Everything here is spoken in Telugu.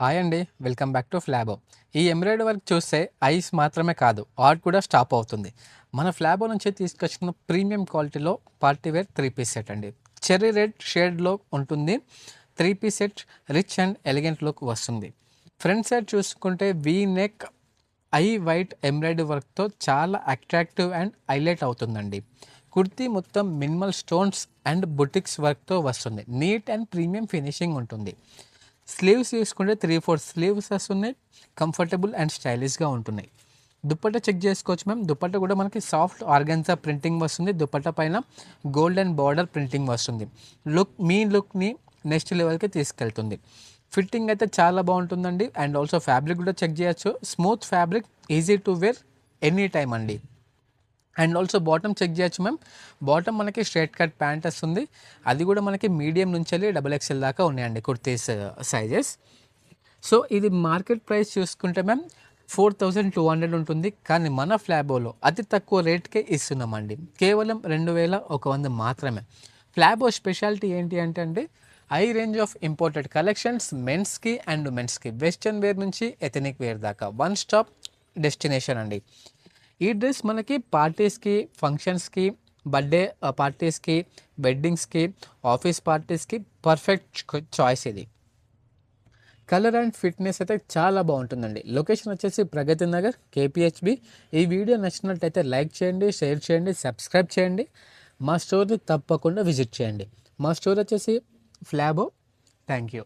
హాయ్ అండి, వెల్కమ్ బ్యాక్ టు ఫ్లాబో. ఈ ఎంబ్రాయిడరీ వర్క్ చూస్తే ఐస్ మాత్రమే కాదు, ఆర్ట్ కూడా స్టాప్ అవుతుంది. మన ఫ్లాబో నుంచి తీసుకొచ్చిన ప్రీమియం క్వాలిటీలో పార్టీవేర్ 3 పీస్ సెట్ అండి. చెర్రీ రెడ్ షేడ్లో ఉంటుంది. 3 piece set rich and elegant look వస్తుంది. ఫ్రంట్ సైడ్ చూసుకుంటే వీ నెక్ ఐ వైట్ ఎంబ్రాయిడరీ వర్క్తో చాలా అట్రాక్టివ్ అండ్ హైలైట్ అవుతుందండి. కుర్తీ మొత్తం మినిమల్ స్టోన్స్ అండ్ బుటిక్స్ వర్క్తో వస్తుంది. నీట్ అండ్ ప్రీమియం ఫినిషింగ్ ఉంటుంది. స్లీవ్స్ తీసుకుంటే 3/4 స్లీవ్స్ వస్తున్నాయి. కంఫర్టబుల్ అండ్ స్టైలిష్గా ఉంటున్నాయి. దుపట్టా చెక్ చేసుకోవచ్చు మ్యామ్. దుపట్టా కూడా మనకి సాఫ్ట్ ఆర్గన్జా ప్రింటింగ్ వస్తుంది. దుపట్టా పైన గోల్డెన్ బార్డర్ ప్రింటింగ్ వస్తుంది. మీ లుక్ని నెక్స్ట్ లెవెల్కి తీసుకెళ్తుంది. ఫిట్టింగ్ అయితే చాలా బాగుంటుందండి. అండ్ ఆల్సో ఫ్యాబ్రిక్ కూడా చెక్ చేయొచ్చు. Smooth fabric, easy to wear any time అండి. అండ్ ఆల్సో బాటమ్ చెక్ చేయొచ్చు మ్యామ్. బాటమ్ మనకి స్ట్రైట్ కట్ ప్యాంట్ వస్తుంది. అది కూడా మనకి మీడియం నుంచి వెళ్ళి XXL దాకా ఉన్నాయండి కుర్తీస్ సైజెస్. సో ఇది మార్కెట్ ప్రైస్ చూసుకుంటే మ్యామ్ 4200 ఉంటుంది. కానీ మన ఫ్లాబోలో అతి తక్కువ రేట్కే ఇస్తున్నామండి. కేవలం 2100 మాత్రమే. ఫ్లాబో స్పెషాలిటీ ఏంటి అంటే అండి, high range of imported collections మెన్స్కి అండ్ మెన్స్కి, వెస్ట్రన్ వేర్ నుంచి ఎథనిక్ వేర్ దాకా వన్ స్టాప్ డెస్టినేషన్ అండి. ఈ డ్రెస్ మనకి పార్టీస్కి, ఫంక్షన్స్కి, బర్త్డే పార్టీస్కి, వెడ్డింగ్స్కి, ఆఫీస్ పార్టీస్కి పర్ఫెక్ట్ చాయిస్ ఇది. కలర్ అండ్ ఫిట్నెస్ అయితే చాలా బాగుంటుందండి. లొకేషన్ వచ్చేసి ప్రగతి నగర్, KPHB. ఈ వీడియో నచ్చినట్లయితే లైక్ చేయండి, షేర్ చేయండి, సబ్స్క్రైబ్ చేయండి. మా స్టోర్ని తప్పకుండా విజిట్ చేయండి. మా స్టోర్ వచ్చేసి ఫ్లాబో. Thank you.